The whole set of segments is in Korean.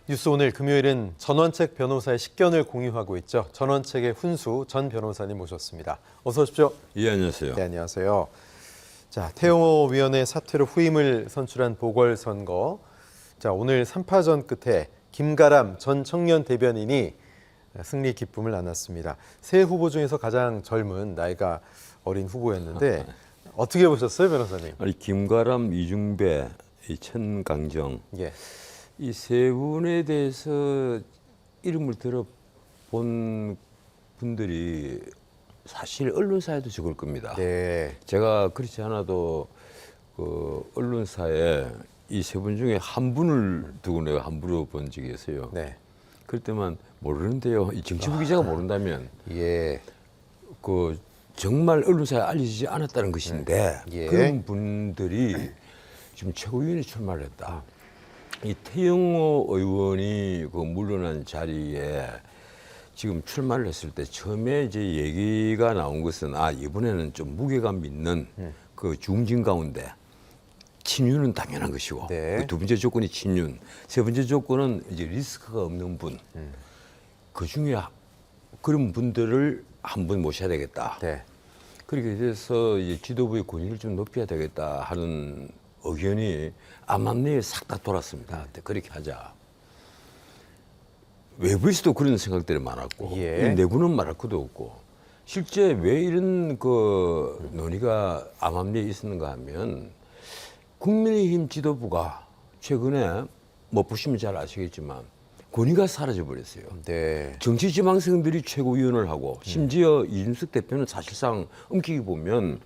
뉴스 오늘 금요일은 전원책 변호사의 식견을 공유하고 있죠. 전원책의 훈수 전 변호사님 모셨습니다. 어서 오십시오. 예, 안녕하세요. 네, 안녕하세요. 자, 태영호 위원회 사퇴로 후임을 선출한 보궐선거. 자, 오늘 3파전 끝에 김가람 전 청년 대변인이 승리 기쁨을 나눴습니다. 세 후보 중에서 가장 젊은 나이가 어린 후보였는데 어떻게 보셨어요, 변호사님? 아니, 김가람, 이중배, 이 천강정 예. 이 세 분에 대해서 이름을 들어본 분들이 사실 언론사에도 적을 겁니다. 네. 제가 그렇지 않아도 그 언론사에 이 세 분 중에 한 분을 두고 내가 함부로 본 적이 있어요. 네. 그럴 때만 모르는데요. 이 정치부 기자가 모른다면 예. 그 정말 언론사에 알려지지 않았다는 것인데 예. 그런 분들이 지금 최고위원회 출마를 했다. 이 태영호 의원이 그 물러난 자리에 지금 출마를 했을 때 처음에 이제 얘기가 나온 것은 이번에는 좀 무게감 있는 그 중진 가운데 친윤은 당연한 것이고 네. 그 두 번째 조건이 친윤, 세 번째 조건은 이제 리스크가 없는 분. 그 중에 그런 분들을 한 분 모셔야 되겠다. 네. 그렇게 돼서 이제 지도부의 권위를 좀 높여야 되겠다 하는 의견이 암암리에 싹 다 돌았습니다. 그렇게 하자. 외부에서도 그런 생각들이 많았고 예. 이 내부는 말할 것도 없고 실제 왜 이런 그 논의가 암암리에 있었는가 하면 국민의힘 지도부가 최근에 뭐 보시면 잘 아시겠지만 권위가 사라져 버렸어요. 네. 정치지망생들이 최고위원을 하고 심지어 이준석 대표는 사실상 엄격히 보면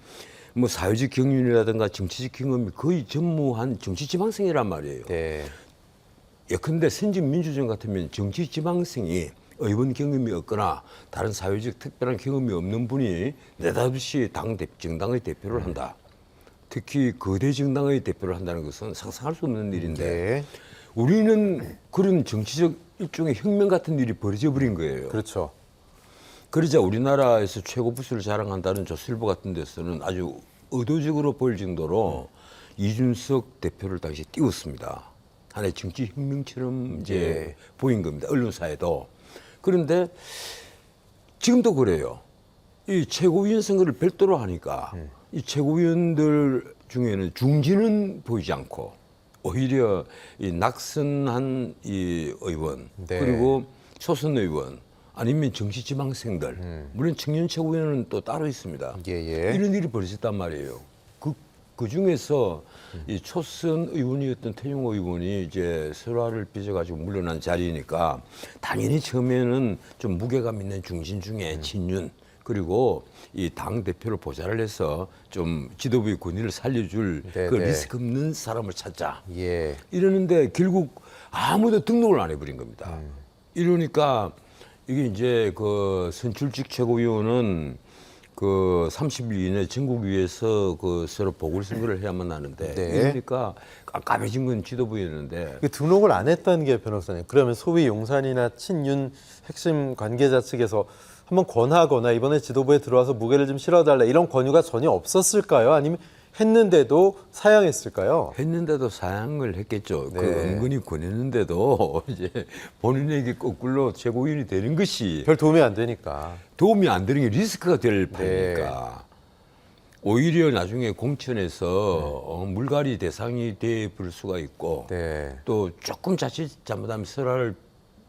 뭐 사회적 경륜이라든가 정치적 경험이 거의 전무한 정치지망생이란 말이에요. 네. 예컨대 선진민주주의 같으면 정치지망생이 의원 경험이 없거나 다른 사회적 특별한 경험이 없는 분이 느닷없이 정당의 대표를 한다. 특히 거대 정당의 대표를 한다는 것은 상상할 수 없는 일인데 네. 우리는 그런 정치적 일종의 혁명 같은 일이 벌어져 버린 거예요. 그렇죠. 그러자 우리나라에서 최고 부수를 자랑한다는 조선일보 같은 데서는 아주 의도적으로 보일 정도로 이준석 대표를 당시 띄웠습니다. 하나의 정치 혁명처럼 이제 예. 보인 겁니다. 언론사에도. 그런데 지금도 그래요. 이 최고위원 선거를 별도로 하니까 이 최고위원들 중에는 중진은 보이지 않고 오히려 이 낙선한 이 의원 네. 그리고 초선 의원 아니면 정치지망생들 물론 청년 최고위원은 또 따로 있습니다. 예. 이런 일이 벌어졌단 말이에요. 그 중에서 이 초선 의원이었던 태영호 의원이 이제 설화를 빚어가지고 물러난 자리니까 당연히 처음에는 좀 무게감 있는 중진 중에 친윤 그리고 이 당 대표를 보좌를 해서 좀 지도부의 권위를 살려줄 네, 그 네. 리스크 없는 사람을 찾자. 예. 이러는데 결국 아무도 등록을 안 해버린 겁니다. 이러니까 이게 이제 그 선출직 최고위원은 그 30일 이내 전국위에서 그 서로 보궐선거를 해야만 하는데 네. 이러니까 깜깜해진 건 지도부였는데 그 등록을 안 했다는 게 변호사님. 그러면 소위 용산이나 친윤 핵심 관계자 측에서 한번 권하거나 이번에 지도부에 들어와서 무게를 좀 실어달라 이런 권유가 전혀 없었을까요? 아니면 했는데도 사양했을까요? 했는데도 사양을 했겠죠. 네. 그 은근히 권했는데도 이제 본인에게 거꾸로 최고위원이 되는 것이 별 도움이 안 되니까. 도움이 안 되는 게 리스크가 될 네. 판이니까 오히려 나중에 공천에서 물갈이 대상이 돼 볼 수가 있고 네. 또 조금 자칫 잘못하면 설화를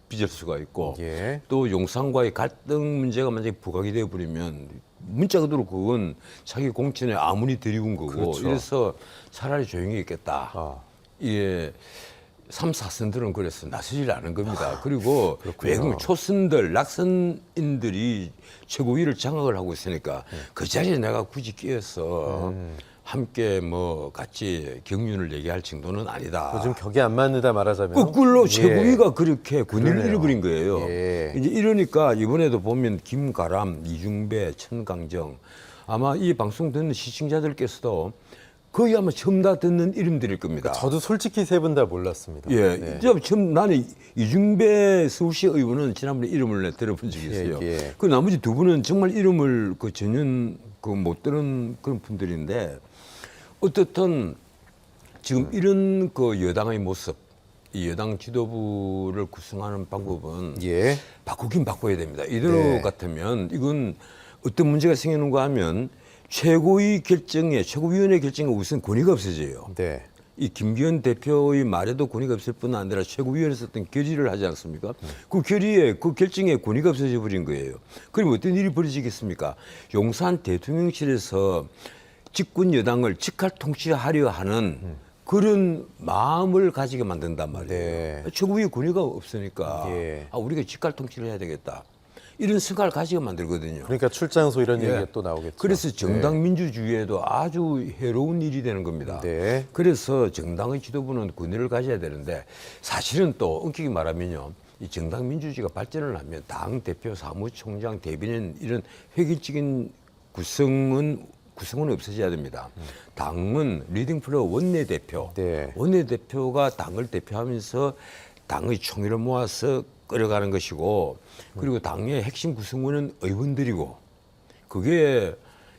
빚을 수가 있고 예. 또 용산과의 갈등 문제가 만약에 부각이 되어 버리면 문자 그대로 그건 자기 공천에 아무리 들이운 거고 그렇죠. 이래서 차라리 조용히 있겠다. 아. 예. 3, 4선들은 그래서 나서질 않은 겁니다. 그리고 그렇군요. 외국 초선들, 낙선인들이 최고위를 장악을 하고 있으니까 그 자리에 내가 굳이 끼어서 함께 뭐 같이 경륜을 얘기할 정도는 아니다. 요즘 격이 안 맞는다 말하자면. 거꾸로 예. 최고위가 그렇게 권위를 그러네요. 잃어버린 거예요. 예. 이제 이러니까 이번에도 보면 김가람, 이중배, 천강정 아마 이 방송 듣는 시청자들께서도 거의 아마 처음 다 듣는 이름들일 겁니다. 저도 솔직히 세 분 다 몰랐습니다. 예, 네. 이제 처음 나는 이중배 서울시 의원은 지난번에 이름을 내가 들어본 적이 있어요. 예. 그 나머지 두 분은 정말 이름을 그 전혀 그 못 들은 그런 분들인데 어떻든 지금 이런 그 여당의 모습 이 여당 지도부를 구성하는 방법은 예. 바꾸긴 바꿔야 됩니다. 이대로 네. 같으면 이건 어떤 문제가 생기는가 하면 최고위원회 결정에 우선 권위가 없어져요. 네. 이 김기현 대표의 말에도 권위가 없을 뿐 아니라 최고위원회에서 어떤 결의를 하지 않습니까? 그 결의에, 그 결정에 권위가 없어져 버린 거예요. 그럼 어떤 일이 벌어지겠습니까? 용산 대통령실에서 집권 여당을 직할 통치하려 하는 그런 마음을 가지게 만든단 말이에요. 네. 최고위의 권위가 없으니까 예. 우리가 직할 통치를 해야 되겠다. 이런 생각을 가지게 만들거든요. 그러니까 출장소 이런 예. 얘기가 또 나오겠죠. 그래서 정당 민주주의에도 아주 해로운 일이 되는 겁니다. 네. 그래서 정당의 지도부는 권위를 가져야 되는데 사실은 또 엄격히 말하면요. 이 정당 민주주의가 발전을 하면 당 대표, 사무총장, 대변인 이런 획일적인 구성은 없어져야 됩니다. 당은 리딩 플로어 원내대표, 네. 원내대표가 당을 대표하면서 당의 총의를 모아서 끌어가는 것이고 그리고 당의 핵심 구성원은 의원들이고 그게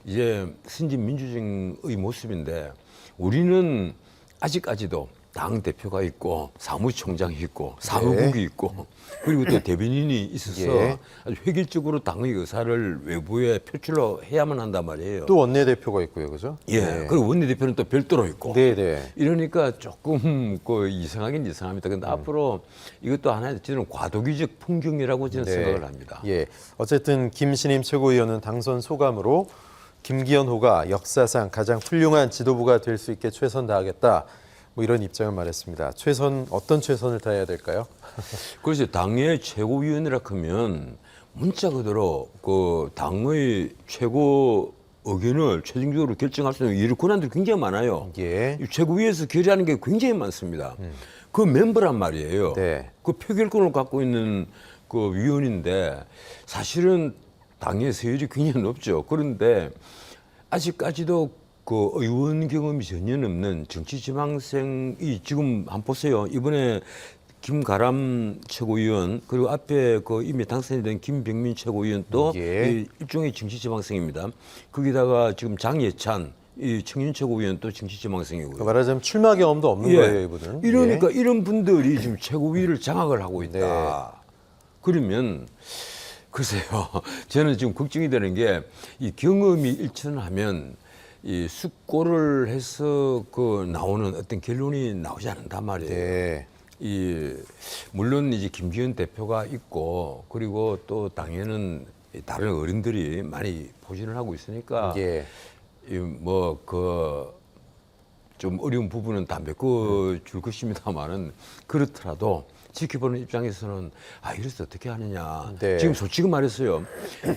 이제 신진 민주주의의 모습인데 우리는 아직까지도 당 대표가 있고 사무총장이 있고 사무국이 있고 그리고 또 대변인이 있어서 예. 아주 획일적으로 당의 의사를 외부에 표출로 해야만 한단 말이에요. 또 원내대표가 있고요, 그죠? 예. 네. 그리고 원내대표는 또 별도로 있고. 네, 네. 이러니까 조금 이상하긴 이상합니다. 근데 앞으로 이것도 하나의 저는 과도기적 풍경이라고 저는 생각을 합니다. 예. 어쨌든 김신임 최고위원은 당선 소감으로 김기현호가 역사상 가장 훌륭한 지도부가 될 수 있게 최선 다하겠다. 뭐 이런 입장을 말했습니다. 어떤 최선을 다해야 될까요? 그래서 당의 최고위원이라 하면 문자 그대로 그 당의 최고 의견을 최종적으로 결정할 수 있는 이런 권한들이 굉장히 많아요. 예. 이 최고위에서 결의하는 게 굉장히 많습니다. 그 멤버란 말이에요. 네. 그 표결권을 갖고 있는 그 위원인데 사실은 당의 세율이 굉장히 높죠. 그런데 아직까지도 그 의원 경험이 전혀 없는 정치지망생이 지금 한번 보세요. 이번에 김가람 최고위원 그리고 앞에 그 이미 당선이 된 김병민 최고위원 또 예. 이 일종의 정치지망생입니다. 거기다가 지금 장예찬 이 청년 최고위원 또 정치지망생이고요. 말하자면 출마 경험도 없는 거예요, 이분은. 이러니까 이런 분들이 지금 최고위를 장악을 하고 있다. 네. 그러면 글쎄요. 저는 지금 걱정이 되는 게 이 경험이 일천하면 이 숙고를 해서 그 나오는 어떤 결론이 나오지 않는단 말이에요. 네. 물론 이제 김기현 대표가 있고 그리고 또 당에는 다른 어른들이 많이 포진을 하고 있으니까 예. 좀 어려운 부분은 다 메꿔줄 것입니다만은 그렇더라도 지켜보는 입장에서는 이래서 어떻게 하느냐. 네. 지금 솔직히 말했어요.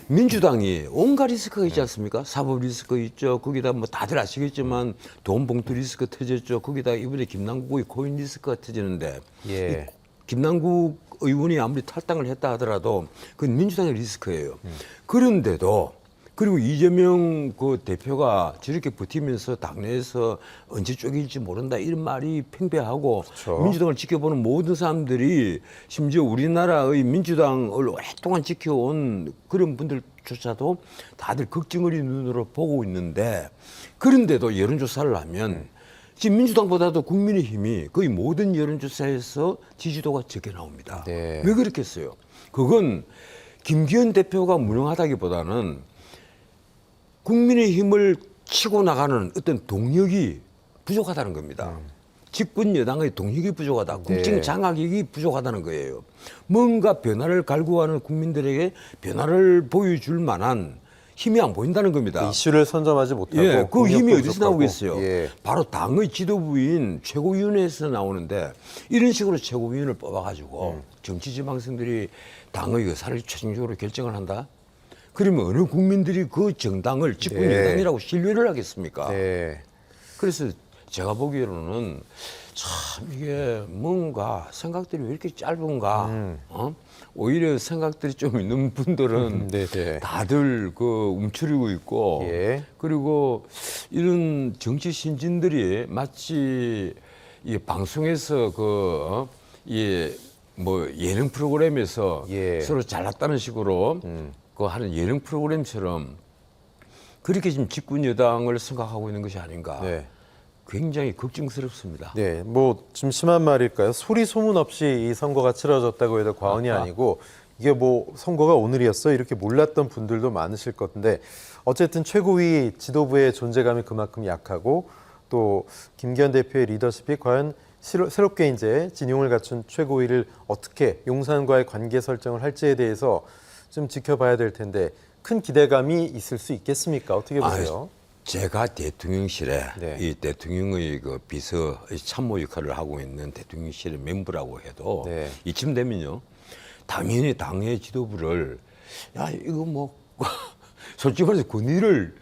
민주당이 온갖 리스크가 있지 않습니까? 사법 리스크 있죠. 거기다 뭐 다들 아시겠지만 돈 봉투 리스크 터졌죠. 거기다 이번에 김남국의 코인 리스크가 터지는데 예. 김남국 의원이 아무리 탈당을 했다 하더라도 그건 민주당의 리스크예요. 그런데도 그리고 이재명 그 대표가 저렇게 버티면서 당내에서 언제 쪼개질지 모른다 이런 말이 팽배하고 그렇죠. 민주당을 지켜보는 모든 사람들이 심지어 우리나라의 민주당을 오랫동안 지켜온 그런 분들조차도 다들 걱정 어린 눈으로 보고 있는데 그런데도 여론조사를 하면 지금 민주당보다도 국민의힘이 거의 모든 여론조사에서 지지도가 적게 나옵니다. 네. 왜 그렇겠어요? 그건 김기현 대표가 무능하다기보다는 국민의힘을 치고 나가는 어떤 동력이 부족하다는 겁니다. 집권 여당의 동력이 부족하다. 국정 장악력이 부족하다는 거예요. 뭔가 변화를 갈구하는 국민들에게 변화를 보여줄 만한 힘이 안 보인다는 겁니다. 이슈를 선점하지 못하고. 예, 그 힘이 공격도 어디서 부족하고. 나오겠어요? 예. 바로 당의 지도부인 최고위원회에서 나오는데 이런 식으로 최고위원을 뽑아가지고 정치지망생들이 당의 의사를 최종적으로 결정을 한다? 그러면 어느 국민들이 그 정당을 집권 네. 여당이라고 신뢰를 하겠습니까? 네. 그래서 제가 보기로는 참 이게 뭔가 생각들이 왜 이렇게 짧은가? 오히려 생각들이 좀 있는 분들은 네. 다들 그 움츠리고 있고 예. 그리고 이런 정치 신진들이 마치 이 방송에서 뭐 예능 프로그램에서 예. 서로 잘났다는 식으로 그 하는 예능 프로그램처럼 그렇게 지금 집권 여당을 생각하고 있는 것이 아닌가. 네. 굉장히 걱정스럽습니다. 네, 뭐 좀 심한 말일까요? 소리 소문 없이 이 선거가 치러졌다고 해도 과언이 아니고 이게 뭐 선거가 오늘이었어 이렇게 몰랐던 분들도 많으실 건데 어쨌든 최고위 지도부의 존재감이 그만큼 약하고 또 김기현 대표의 리더십이 과연 새롭게 이제 진용을 갖춘 최고위를 어떻게 용산과의 관계 설정을 할지에 대해서 좀 지켜봐야 될 텐데 큰 기대감이 있을 수 있겠습니까? 어떻게 보세요? 제가 대통령실에 네. 이 대통령의 그 비서 참모 역할을 하고 있는 대통령실의 멤버라고 해도 네. 이쯤 되면요 당연히 당의 지도부를 야 이거 뭐 솔직히 말해서 권위를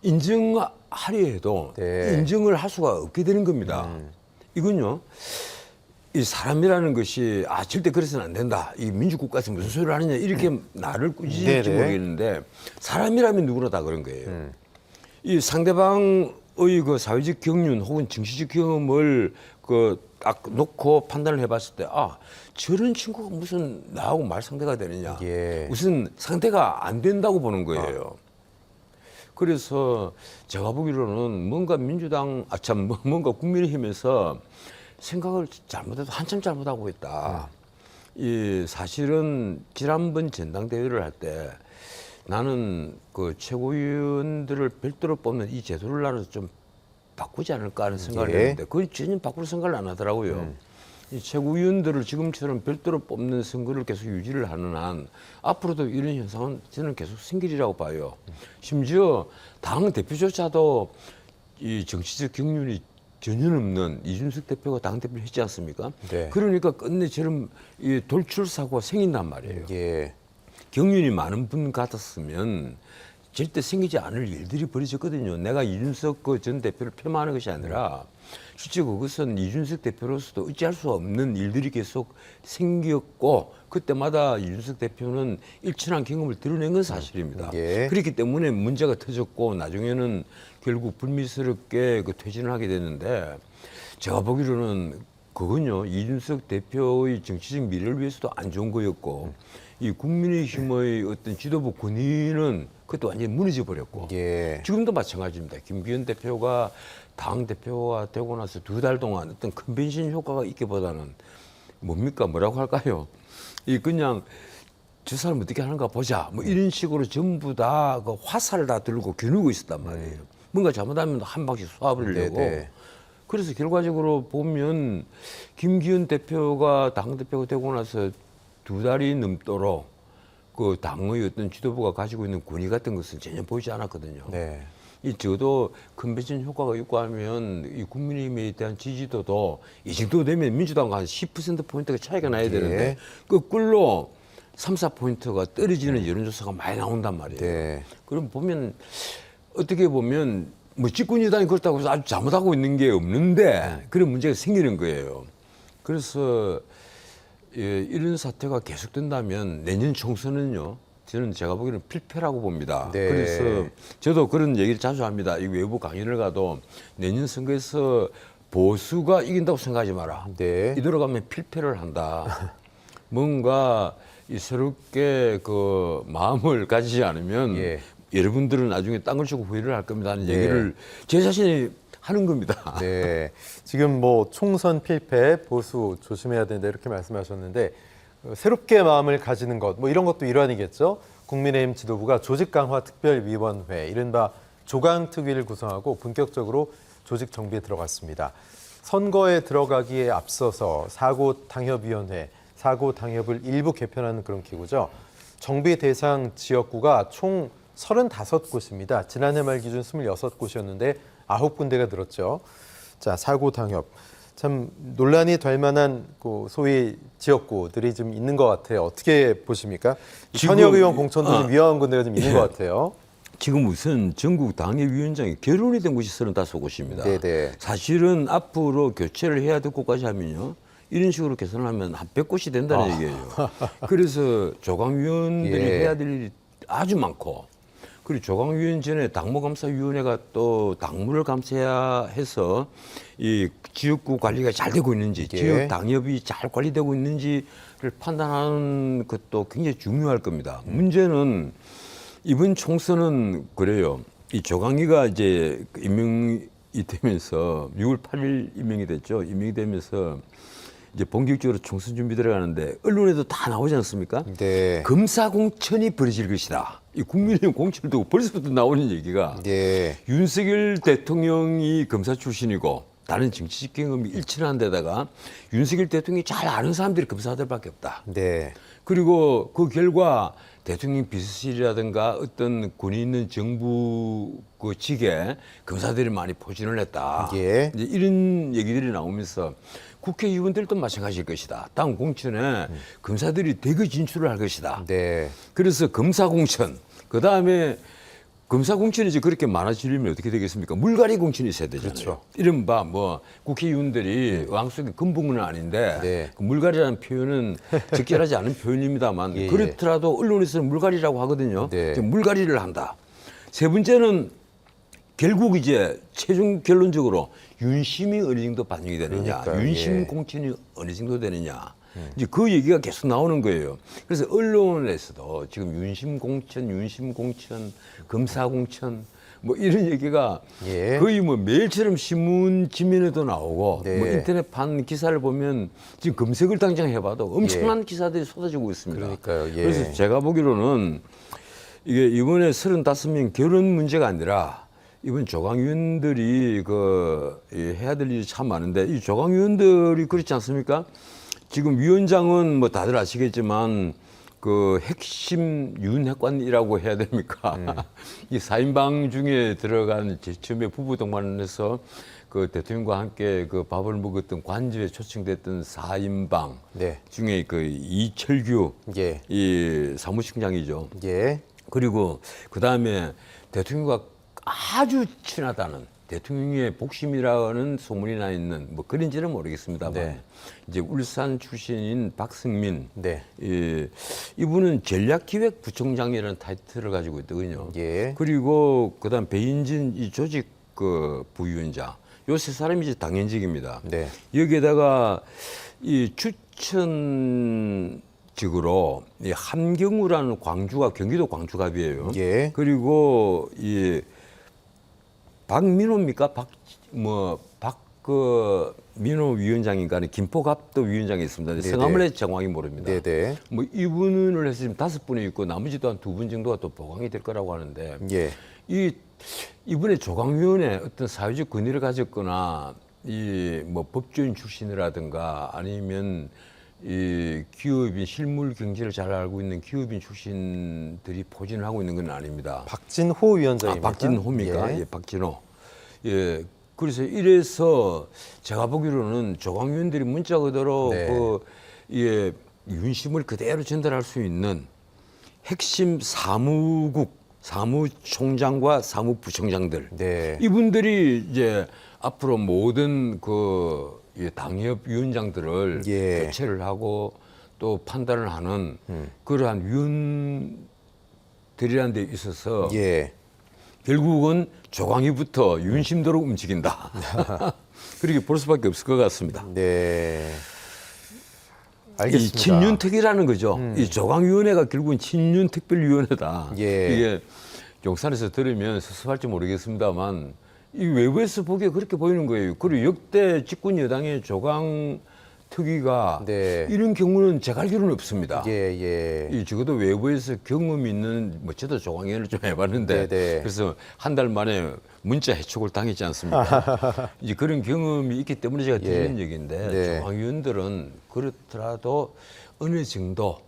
인정하려 해도 네. 인정을 할 수가 없게 되는 겁니다. 이건요. 이 사람이라는 것이 절대 그래서는 안 된다. 이 민주국가에서 무슨 소리를 하느냐 이렇게 나를 꾸짖을지 네네. 모르겠는데 사람이라면 누구나 다 그런 거예요. 이 상대방의 그 사회적 경륜 혹은 정치적 경험을 그 딱 놓고 판단을 해봤을 때 저런 친구가 무슨 나하고 말 상대가 되느냐. 예. 무슨 상대가 안 된다고 보는 거예요. 그래서 제가 보기로는 뭔가 민주당 뭔가 국민의힘에서 생각을 잘못해도 한참 잘못하고 있다. 이 사실은 지난번 전당대회를 할 때 나는 그 최고위원들을 별도로 뽑는 이 제도를 나는 좀 바꾸지 않을까 하는 생각을 예. 했는데 그걸 전혀 바꿀 생각을 안 하더라고요. 이 최고위원들을 지금처럼 별도로 뽑는 선거를 계속 유지를 하는 한 앞으로도 이런 현상은 저는 계속 생기리라고 봐요. 심지어 당 대표조차도 이 정치적 경륜이 전혀 없는 이준석 대표가 당대표를 했지 않습니까? 네. 그러니까 끝내 저런 이 돌출 사고가 생긴단 말이에요. 예. 경륜이 많은 분 같았으면 절대 생기지 않을 일들이 벌어졌거든요. 내가 이준석 그 전 대표를 폄하하는 것이 아니라 실제 그것은 이준석 대표로서도 어찌할 수 없는 일들이 계속 생겼고 그때마다 이준석 대표는 일천한 경험을 드러낸 건 사실입니다. 예. 그렇기 때문에 문제가 터졌고 나중에는 결국 불미스럽게 그 퇴진을 하게 됐는데 제가 보기로는 그건요 이준석 대표의 정치적 미래를 위해서도 안 좋은 거였고 이 국민의힘의 어떤 지도부 권위는 그것도 완전히 무너져 버렸고 예. 지금도 마찬가지입니다. 김기현 대표가 당 대표가 되고 나서 2달 동안 어떤 컨벤션 효과가 있기보다는 뭡니까 뭐라고 할까요? 이 그냥 저 사람 어떻게 하는가 보자 뭐 이런 식으로 전부 다 그 화살을 다 들고 겨누고 있었단 말이에요. 뭔가 잘못하면 한 방씩 쏘아버리려고. 네네. 그래서 결과적으로 보면 김기현 대표가 당대표가 되고 나서 2달이 넘도록 그 당의 어떤 지도부가 가지고 있는 권위 같은 것은 전혀 보이지 않았거든요. 네. 이 적어도 컨벤션 효과가 있고 하면 이 국민의힘에 대한 지지도도 이 정도 되면 민주당과 한 10%포인트가 차이가 나야 예. 되는데 거꾸로 3, 4포인트가 떨어지는 여론조사가 많이 나온단 말이에요. 네. 그럼 보면 어떻게 보면 뭐 집권여당이 그렇다고 해서 아주 잘못하고 있는 게 없는데 그런 문제가 생기는 거예요. 그래서 이런 사태가 계속된다면 내년 총선은요. 저는 제가 보기에는 필패라고 봅니다. 네. 그래서 저도 그런 얘기를 자주 합니다. 이 외부 강연을 가도 내년 선거에서 보수가 이긴다고 생각하지 마라. 네. 이대로 가면 필패를 한다. 뭔가 이 새롭게 그 마음을 가지지 않으면 예. 여러분들은 나중에 땅을 주고 후회를 할 겁니다 하는 네. 얘기를 제 자신이 하는 겁니다. 네. 지금 뭐 총선 필패, 보수 조심해야 된다 이렇게 말씀하셨는데 새롭게 마음을 가지는 것, 뭐 이런 것도 일환이겠죠. 국민의힘 지도부가 조직 강화 특별위원회, 이른바 조강특위를 구성하고 본격적으로 조직 정비에 들어갔습니다. 선거에 들어가기에 앞서서 사고당협위원회, 사고당협을 일부 개편하는 그런 기구죠. 정비 대상 지역구가 총 35곳입니다. 지난해 말 기준 26곳이었는데 9군데가 늘었죠. 자, 사고당협. 참 논란이 될 만한 그 소위 지역구들이 좀 있는 것 같아요. 어떻게 보십니까? 지금- 현역 의원 공천도 좀 위험한 군데가 좀 있는 것 같아요. 지금 우선 전국 당협위원장이 결혼이 된 곳이 35곳입니다. 네네. 사실은 앞으로 교체를 해야 될 곳까지 하면요. 이런 식으로 개선하면 한 100곳이 된다는 얘기예요. 그래서 조강위원들이 예. 해야 될 일이 아주 많고 그리고 조강위원 전에 당무감사위원회가 또 당무를 감사해야 해서 이 지역구 관리가 잘 되고 있는지 예. 지역 당협이 잘 관리되고 있는지를 판단하는 것도 굉장히 중요할 겁니다. 문제는 이번 총선은 그래요. 이 조강위가 이제 임명 되면서 6월 8일 임명이 됐죠. 임명이 되면서 이제 본격적으로 총선 준비 들어가는데 언론에도 다 나오지 않습니까? 네. 검사공천이 벌어질 것이다. 이 국민의힘 공천을 두고 벌써부터 나오는 얘기가 네. 윤석열 대통령이 검사 출신이고 다른 정치적 경험이 일치한 데다가 윤석열 대통령이 잘 아는 사람들이 검사들밖에 없다. 네. 그리고 그 결과 대통령 비서실이라든가 어떤 권위 있는 정부 그 직에 검사들이 많이 포진을 했다. 예. 이제 이런 얘기들이 나오면서 국회의원들도 마찬가지일 것이다. 다음 공천에 검사들이 대거 진출을 할 것이다. 네. 그래서 검사 공천, 그 다음에 검사 공천이 이제 그렇게 많아지려면 어떻게 되겠습니까? 물갈이 공천이 있어야 되잖아요. 그렇죠. 이른바 뭐 국회의원들이 왕 속의 금붕은 아닌데 네. 그 물갈이라는 표현은 적절하지 않은 표현입니다만 예, 예. 그렇더라도 언론에서는 물갈이라고 하거든요. 네. 이제 물갈이를 한다. 세 번째는 결국 이제 최종 결론적으로 윤심이 어느 정도 반영이 되느냐, 그러니까요. 윤심 예. 공천이 어느 정도 되느냐. 이제 그 얘기가 계속 나오는 거예요. 그래서 언론에서도 지금 윤심 공천, 검사 공천 뭐 이런 얘기가 예. 거의 뭐 매일처럼 신문 지면에도 나오고 네. 뭐 인터넷판 기사를 보면 지금 검색을 당장 해봐도 엄청난 기사들이 쏟아지고 있습니다. 그러니까요. 예. 그래서 제가 보기로는 이게 이번에 35명 결혼 문제가 아니라 이번 조강위원들이 해야 될 일이 참 많은데 이 조강위원들이 그렇지 않습니까? 지금 위원장은 뭐 다들 아시겠지만 그 핵심 윤핵관이라고 해야 됩니까? 이 4인방 중에 들어간 처음에 부부 동반해서 그 대통령과 함께 그 밥을 먹었던 관저에 초청됐던 4인방 네. 중에 그 이철규 예. 이 사무총장이죠. 예. 그리고 그 다음에 대통령과 아주 친하다는 대통령의 복심이라는 소문이 나 있는 뭐 그런지는 모르겠습니다만 네. 이제 울산 출신인 박승민 네. 이분은 전략기획부총장이라는 타이틀을 가지고 있거든요. 예. 그리고 그다음 배인진 이 조직 그 부위원장 요 세 사람이 이제 당연직입니다. 네. 여기에다가 이 추천직으로 이 함경우라는 광주가 경기도 광주갑이에요. 예. 그리고 이 박민호입니까? 민호 위원장인가? 김포갑도 위원장이 있습니다. 네네. 성함을 정확히 모릅니다. 네네. 뭐 이분을 해서 지금 5분이 있고 나머지도 한 2분 정도가 또 보강이 될 거라고 하는데 예. 이번에 조강위원회 어떤 사회적 권위를 가졌거나 이 뭐 법조인 출신이라든가 아니면 이 기업인 실물 경제를 잘 알고 있는 기업인 출신들이 포진을 하고 있는 건 아닙니다. 박진호 위원장입니다. 박진호입니까? 예. 예, 박진호. 예. 그래서 이래서 제가 보기로는 조강위원들이 문자 그대로 네. 윤심을 그대로 전달할 수 있는 핵심 사무총장과 사무부총장들 네. 이분들이 이제 앞으로 모든 당협 위원장들을 예. 교체를 하고 또 판단을 하는 그러한 위원들이라는 데 있어서 예. 결국은 조강위부터 윤심도로 움직인다. 그렇게 볼 수밖에 없을 것 같습니다. 네. 이 알겠습니다. 친윤특이라는 거죠. 이 조강위원회가 결국은 친윤특별위원회다. 예. 이게 용산에서 들으면 섭섭할지 모르겠습니다만 이 외부에서 보기에 그렇게 보이는 거예요. 그리고 역대 집권 여당의 조강 특위가 네. 이런 경우는 제가 알기로는 없습니다. 예. 이 적어도 외부에서 경험 있는 뭐 저도 조강위원을 좀 해봤는데 네네. 그래서 한 달 만에 문자 해촉을 당했지 않습니까? 이제 그런 경험이 있기 때문에 제가 드리는 얘기인데 네. 조강위원들은 그렇더라도 어느 정도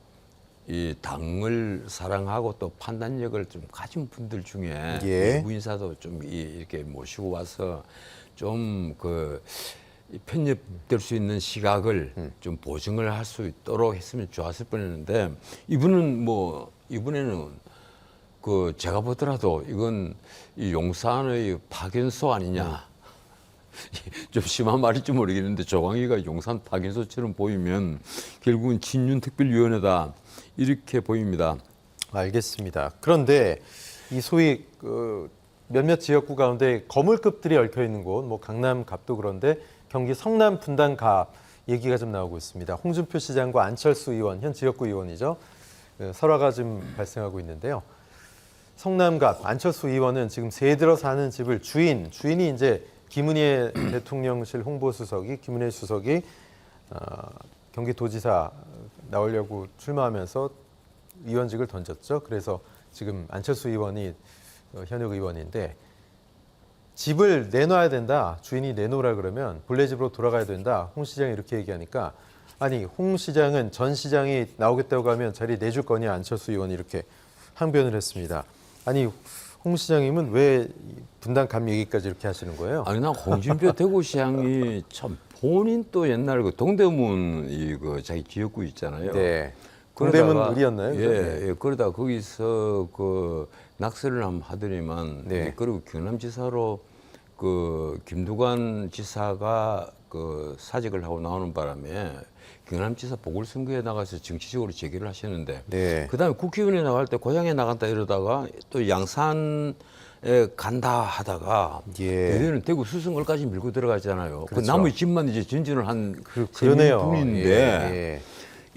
이 당을 사랑하고 또 판단력을 좀 가진 분들 중에 예. 외부 인사도 좀 이렇게 모시고 와서 좀 편협될 수 있는 시각을 좀 보증을 할 수 있도록 했으면 좋았을 뻔했는데 이번에는 제가 보더라도 이건 이 용산의 파견소 아니냐. 좀 심한 말일지 모르겠는데 조광희가 용산 파견소처럼 보이면 결국은 친윤특별위원회다 이렇게 보입니다. 알겠습니다. 그런데 이 소위 몇몇 지역구 가운데 거물급들이 얽혀 있는 곳, 뭐 강남갑도 그런데 경기 성남 분당갑 얘기가 좀 나오고 있습니다. 홍준표 시장과 안철수 의원, 현 지역구 의원이죠. 설화가 좀 발생하고 있는데요. 성남갑 안철수 의원은 지금 새 들어 사는 집을 주인이 이제 김은혜 대통령실 홍보수석이 김은혜 수석이 경기도지사 나오려고 출마하면서 의원직을 던졌죠. 그래서 지금 안철수 의원이 현역 의원인데 집을 내놔야 된다. 주인이 내놓으라 그러면 본래 집으로 돌아가야 된다. 홍 시장이 이렇게 얘기하니까 아니 홍 시장은 전 시장이 나오겠다고 하면 자리 내줄 거냐 안철수 의원이 이렇게 항변을 했습니다. 아니 홍 시장님은 왜 분당감 얘기까지 이렇게 하시는 거예요? 아니 나 홍준표 대구시장이 참 본인 또 옛날 그 동대문 그 자기 지역구 있잖아요. 네. 그러다가- 동대문 을이었나요? 예. 그러다 거기서 그 낙서를 한번 하더니만 네. 그리고 경남지사로 그 김두관 지사가 그 사직을 하고 나오는 바람에 경남지사 보궐선거에 나가서 정치적으로 재기를 하셨는데 네. 그다음에 국회의원에 나갈 때 고향에 나간다 이러다가 또 양산에 간다 하다가 예. 내년은 대구 수성을까지 밀고 들어가잖아요. 그 그렇죠. 나머지 집만 이제 전진을 한 그러네요. 분인데 예.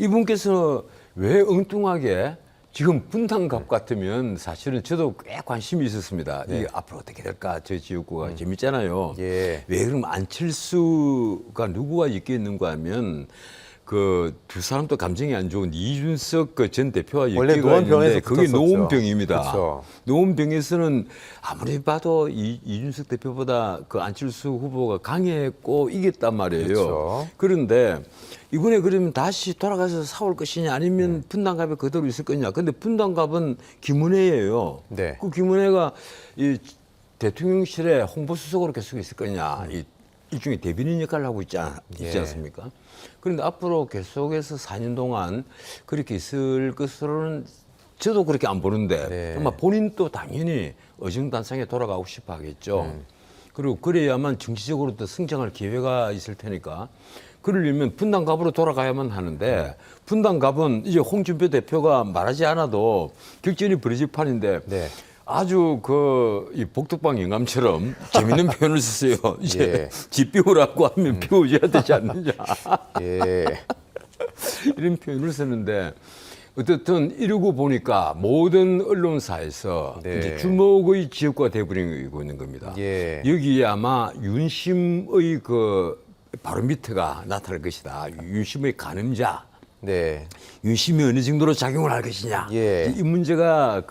이분께서 왜 엉뚱하게 지금 분당갑 같으면 사실은 저도 꽤 관심이 있었습니다. 네. 이게 앞으로 어떻게 될까 저 지역구가 재밌잖아요. 예. 왜 그럼 안철수가 누구가 엮여있는가 하면 그 두 사람도 감정이 안 좋은 이준석 그 전 대표와 원래 엮여가 노원병에서 있는데 그게 붙었었죠. 노원병입니다. 그렇죠. 노원병에서는 아무리 봐도 이준석 대표보다 그 안철수 후보가 강했고 이겼단 말이에요. 그렇죠. 그런데 이번에 그러면 다시 돌아가서 싸울 것이냐 아니면 분당갑에 그대로 있을 거냐. 근데 분당갑은 김은혜예요. 네. 그 김은혜가 이 대통령실에 홍보수석으로 계속 있을 거냐. 이 일종의 대변인 역할을 하고 있지 예. 않습니까? 그런데 앞으로 계속해서 4년 동안 그렇게 있을 것으로는 저도 그렇게 안 보는데 네. 아마 본인도 당연히 어정단상에 돌아가고 싶어 하겠죠. 그리고 그래야만 정치적으로도 성장할 기회가 있을 테니까 그러려면 분당갑으로 돌아가야만 하는데 분당갑은 이제 홍준표 대표가 말하지 않아도 격전이 벌어질 판인데 네. 아주 이 복덕방 영감처럼 재밌는 표현을 썼어요. 이제 예. 집 비우라고 하면 비워줘야 되지 않느냐. 예. 이런 표현을 썼는데 어쨌든 이러고 보니까 모든 언론사에서 네. 이제 주목의 지역구가 돼버리고 있는 겁니다. 예. 여기에 아마 윤심의 그 바로 밑에가 나타날 것이다. 윤심의 가늠자. 네. 윤심이 어느 정도로 작용을 할 것이냐. 예. 이 문제가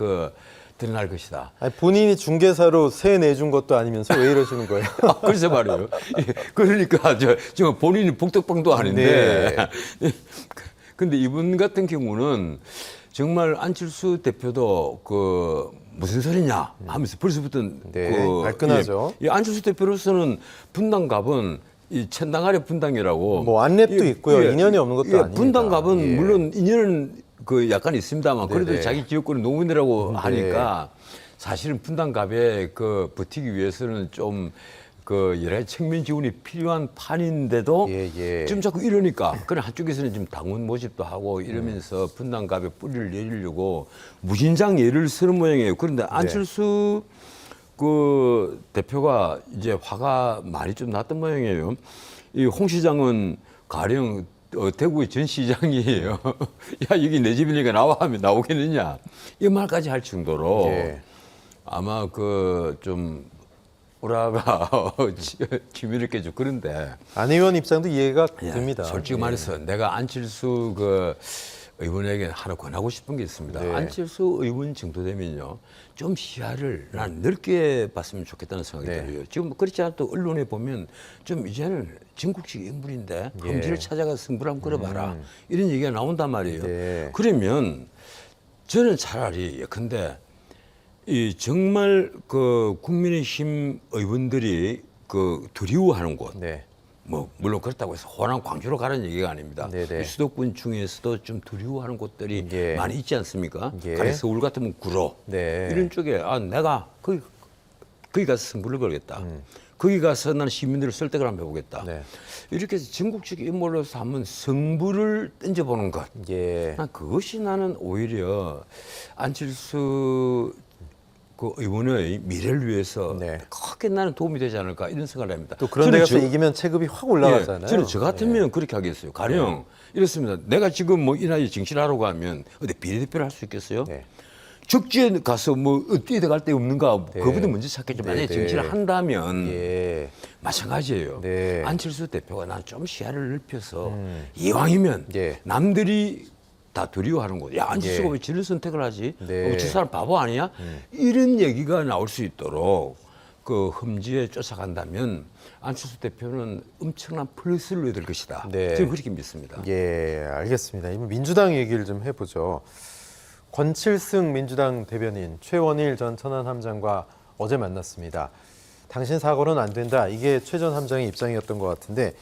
드러날 것이다. 아니, 본인이 중개사로 세 내준 것도 아니면서 왜 이러시는 거예요? 글쎄 말이에요. 예, 그러니까 저 본인이 복덕방도 아닌데. 근데 이분 같은 경우는 정말 안철수 대표도 무슨 소리냐 하면서 벌써부터 네, 발끈하죠. 이 안철수 대표로서는 분당갑은 이 천당 아래 분당이라고 뭐 안랩도 있고요. 인연이 없는 것도 아닙니다. 분당갑은 예. 물론 인연은 약간 있습니다만 그래도 네네. 자기 지역구는 노원이라고 네. 하니까 사실은 분당갑에 버티기 위해서는 좀 여러 가지 측면 지원이 필요한 판인데도 예. 지금 자꾸 이러니까 그래 한쪽에서는 지금 당원 모집도 하고 이러면서 분당갑에 뿌리를 내리려고 무진장 예를 쓰는 모양이에요. 그런데 안철수 대표가 이제 화가 많이 좀 났던 모양이에요. 이 홍 시장은 가령 대구의 전 시장이에요. 야 여기 내 집이니까 나와 하면 나오겠느냐 이 말까지 할 정도로 예. 아마 좀 우라가 기미를 깨죠. 그런데 안 의원 입장도 이해가 예, 됩니다. 솔직히 말해서 내가 안철수 의원에게 하나 권하고 싶은 게 있습니다. 네. 안철수 의원 정도 되면요. 좀 시야를 난 넓게 봤으면 좋겠다는 생각이 네. 들어요. 지금 그렇지 않아도 언론에 보면 좀 이제는 전국식 인물인데 예. 험지를 찾아가 승부를 한번 끌어봐라. 이런 얘기가 나온단 말이에요. 네. 그러면 저는 차라리 근데 이 정말 국민의힘 의원들이 두려워하는 곳. 네. 뭐 물론 그렇다고 해서 호남 광주로 가라는 얘기가 아닙니다. 네네. 이 수도권 중에서도 좀 두려워하는 곳들이 예. 많이 있지 않습니까? 예. 가령 서울 같으면 구로 네. 이런 쪽에 내가 거기 가서 승부를 걸겠다. 거기 가서 나는 시민들을 설득을 한번 해보겠다. 네. 이렇게 해서 전국적 인물로서 한번 승부를 던져보는 것. 예. 난 그것이 나는 오히려 안철수 의원의 미래를 위해서 네. 크게 나는 도움이 되지 않을까 이런 생각을 합니다. 또 그런 데 가서 이기면 체급이 확 올라가잖아요. 저는 저 같으면 그렇게 하겠어요. 가령 이렇습니다. 내가 지금 이 나이에 정치를 하러 가면 어디 비례대표를 할 수 있겠어요? 네. 적지에 가서 뭐 어디에 들어갈 데 없는가 그거부터 먼저 찾겠죠. 만약에 네. 정치를 한다면 예. 마찬가지예요. 네. 안철수 대표가 난 좀 시야를 넓혀서 이왕이면 예. 남들이 다 두려워하는 거야. 야, 안철수가 예. 왜 저런 선택을 하지? 네. 저 사람 바보 아니야? 이런 얘기가 나올 수 있도록 그 험지에 쫓아간다면 안철수 대표는 엄청난 플러스를 얻을 것이다. 네. 저는 그렇게 믿습니다. 예, 알겠습니다. 이번 민주당 얘기를 좀 해보죠. 권칠승 민주당 대변인 최원일 전 천안함장과 어제 만났습니다. 당신 사고는 안 된다. 이게 최 전 함장의 입장이었던 것 같은데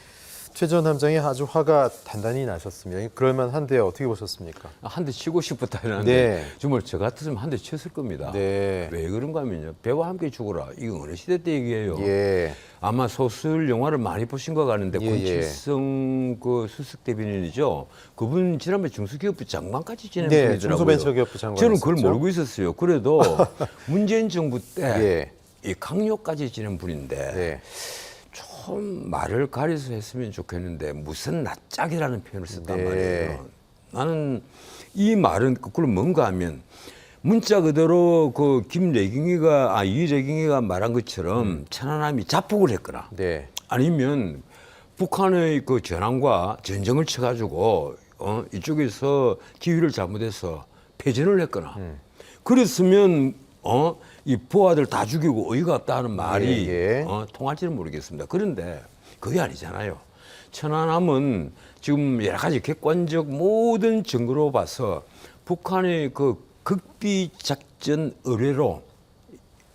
최 전 함장이 아주 화가 단단히 나셨습니다. 그럴만한데 어떻게 보셨습니까? 한 대 치고 싶었다 이러는데 네. 정말 저 같았으면 한 대 쳤을 겁니다. 네. 왜 그런가 하면요. 배와 함께 죽어라. 이거 어느 시대 때 얘기예요. 예. 아마 소설 영화를 많이 보신 것 같은데 예, 권칠성 그 수석 대변인이죠. 그분 지난번에 중소기업부 장관까지 지낸 네, 분이더라고요. 중소벤처기업부 장관 저는 그걸 했었죠. 모르고 있었어요. 그래도 문재인 정부 때 이 예. 강요까지 지낸 분인데 네. 좀 말을 가려서 했으면 좋겠는데 무슨 낯짝이라는 표현을 썼단 네. 말이에요. 나는 이 말은 거꾸로 뭔가 하면 문자 그대로 그 이래경이가 말한 것처럼 천안함이 자폭을 했거나 네. 아니면 북한의 그 전황과 전쟁을 쳐가지고 이쪽에서 기회를 잘못해서 패전을 했거나 그랬으면 이 부하들 다 죽이고 어이가 없다 하는 말이 예. 통할지는 모르겠습니다. 그런데 그게 아니잖아요. 천안함은 지금 여러 가지 객관적 모든 증거로 봐서 북한의 그 극비 작전 의뢰로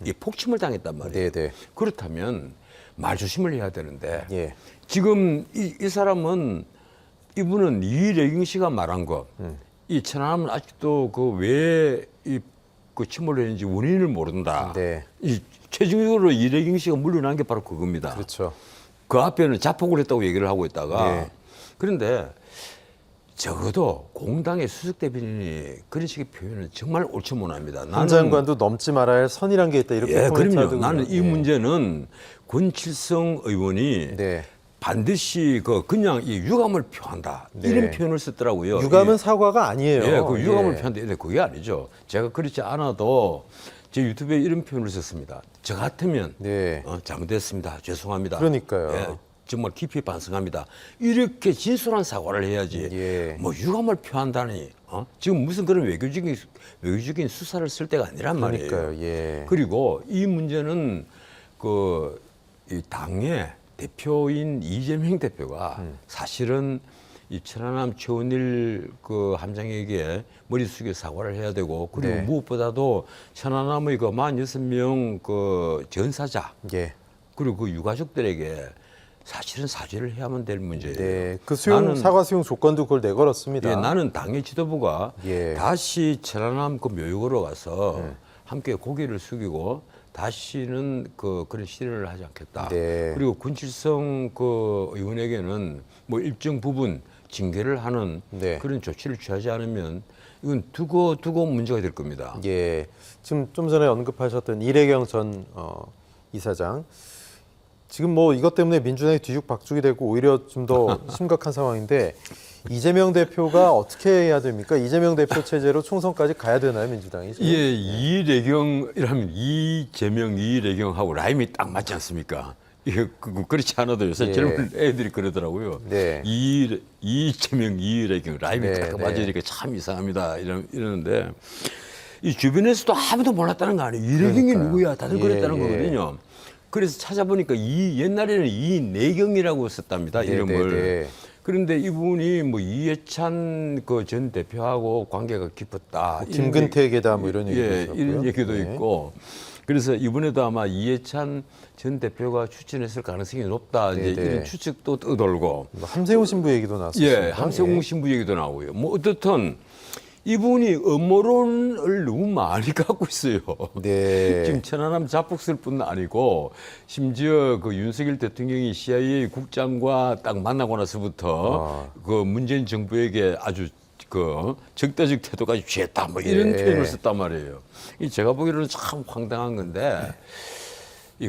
이 폭침을 당했단 말이에요. 네, 네. 그렇다면 말 조심을 해야 되는데 예. 지금 이 사람은 이분은 이래경 씨가 말한 것, 이 천안함은 아직도 그 왜 그 침몰을 했는지 원인을 모른다. 네. 이 최종적으로 이래경 씨가 물러난 게 바로 그겁니다. 그렇죠. 그 앞에는 자폭을 했다고 얘기를 하고 있다가 네. 그런데 적어도 공당의 수석 대변인이 그런 식의 표현은 정말 옳지 못합니다. 한 장관도 넘지 말아야 할 선이란 게 있다 이렇게 그럼요. 코멘트하더군요. 나는 이 예. 문제는 권칠성 의원이 네. 반드시 그냥 이 유감을 표한다 네. 이런 표현을 썼더라고요. 유감은 사과가 아니에요. 예, 그 유감을 예. 표한다. 근데 그게 아니죠. 제가 그렇지 않아도 제 유튜브에 이런 표현을 썼습니다. 저 같으면 네. 잘못했습니다. 죄송합니다. 그러니까요. 예, 정말 깊이 반성합니다. 이렇게 진솔한 사과를 해야지. 예. 뭐 유감을 표한다니. 지금 무슨 그런 외교적인 수사를 쓸 때가 아니란 말이에요. 그러니까요. 예. 그리고 이 문제는 이 당의 대표인 이재명 대표가 사실은 이 천안함 최원일 그 함장에게 머리 숙여 사과를 해야 되고 그리고 네. 무엇보다도 천안함의 그 46명 그 전사자 예. 그리고 그 유가족들에게 사실은 사죄를 해야만 될 문제예요. 네. 그 나는- 사과 수용 조건도 그걸 내걸었습니다. 예, 나는 당의 지도부가 예. 다시 천안함 그 묘역으로 가서 함께 고개를 숙이고 다시는 그런 실현을 하지 않겠다. 네. 그리고 권칠성 그 의원에게는 뭐 일정 부분 징계를 하는 네. 그런 조치를 취하지 않으면 이건 두고 문제가 될 겁니다. 예. 지금 좀 전에 언급하셨던 이래경 전 이사장. 지금 뭐 이것 때문에 민주당이 뒤죽박죽이 되고 오히려 좀 더 심각한 상황인데 이재명 대표가 어떻게 해야 됩니까? 이재명 대표 체제로 총선까지 가야 되나요, 민주당이? 지금? 예, 이래경이라면 이재명, 이래경하고 라임이 딱 맞지 않습니까? 이게 그렇지 않아도 요새 예. 젊은 애들이 그러더라고요. 네. 이재명, 이래경 라임이 네, 딱 네. 맞으니까 참 이상합니다. 이러는데 이 주변에서도 아무도 몰랐다는 거 아니에요. 이래경이 그러니까요. 누구야? 다들 예, 그랬다는 예. 거거든요. 그래서 찾아보니까 옛날에는 이내경이라고 썼답니다. 네, 이름을. 네, 네. 그런데 이분이 뭐 이해찬 그 전 대표하고 관계가 깊었다. 이런 김근태에게다 뭐 이런 얘기도 예, 있었고요. 이런 얘기도 네. 있고. 그래서 이번에도 아마 이해찬 전 대표가 추천했을 가능성이 높다. 네, 이제 네. 이런 추측도 떠돌고. 뭐 함세웅 신부 얘기도 나왔습니다. 예, 함세웅 신부 얘기도 나오고요. 뭐 어떻든 이분이 음모론을 너무 많이 갖고 있어요. 네. 지금 천안함 자폭설 뿐 아니고 심지어 그 윤석열 대통령이 CIA 국장과 딱 만나고 나서부터 그 문재인 정부에게 아주 그 적대적 태도까지 취했다 뭐 이런 네. 표현을 썼단 말이에요. 이 제가 보기로는 참 황당한 건데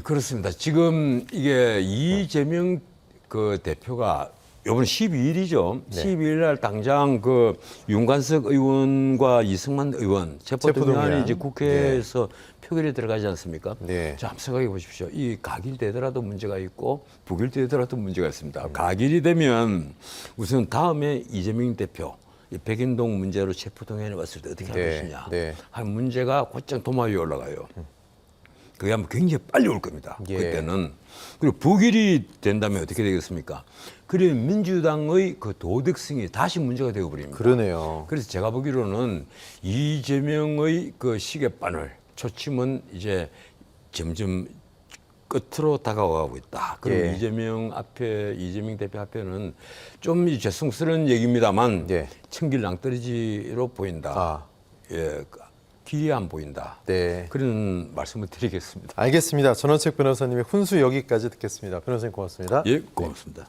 그렇습니다. 지금 이게 이재명 그 대표가 이번 12일이죠. 네. 12일 날 당장 그 윤관석 의원과 이승만 의원 체포동의안이 체포동의안. 이제 국회에서 표결에 들어가지 않습니까? 네. 자, 한번 생각해 보십시오. 이 가결되더라도 문제가 있고 부결되더라도 문제가 있습니다. 가결이 되면 우선 다음에 이재명 대표 이 백인동 문제로 체포동의안이 왔을 때 어떻게 할 네. 것이냐. 네. 한 문제가 곧장 도마 위에 올라가요. 그게 아마 굉장히 빨리 올 겁니다. 예. 그때는. 그리고 부결이 된다면 어떻게 되겠습니까? 그래 민주당의 그 도덕성이 다시 문제가 되어 버립니다. 그러네요. 그래서 제가 보기로는 이재명의 그 시계바늘 초침은 이제 점점 끝으로 다가와가고 있다. 그리고 예. 이재명 대표 앞에는 좀 죄송스러운 얘기입니다만 예. 청길 낭떠러지로 보인다. 아, 예, 길이 안 보인다. 네. 그런 말씀을 드리겠습니다. 알겠습니다. 전원책 변호사님의 훈수 여기까지 듣겠습니다. 변호사님 고맙습니다. 예, 고맙습니다.